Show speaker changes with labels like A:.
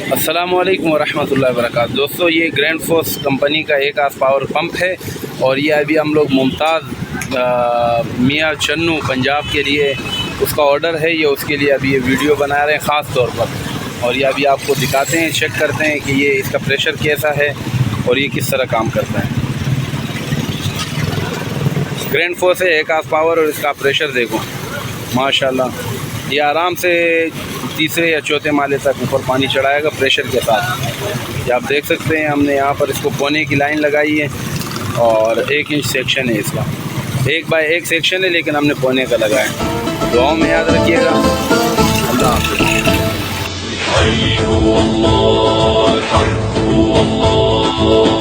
A: अस्सलामुअलैकुम वरहमतुल्लाहि वबरकातुहू। दोस्तों, ये ग्रैंड फोर्स कंपनी का एक आस पावर पंप है और ये अभी हम लोग मुमताज़ मियाँ चन्नू पंजाब के लिए उसका ऑर्डर है। ये उसके लिए अभी ये वीडियो बना रहे हैं ख़ास तौर पर, और ये अभी आपको दिखाते हैं, चेक करते हैं कि ये इसका प्रेशर कैसा है और ये किस तरह काम करता है। ग्रैंड फोर्स है, एक आस पावर, और इसका प्रेशर देखो माशाल्लाह। ये आराम से तीसरे या चौथे माले तक ऊपर पानी चढ़ाएगा प्रेशर के साथ। ये आप देख सकते हैं, हमने यहाँ पर इसको पौने की लाइन लगाई है और 1 इंच सेक्शन है इसका। 1 बाय 1 सेक्शन है, लेकिन हमने पौने का लगाया। दुआओं में याद रखिएगा। अल्लाह हाफ़िज़।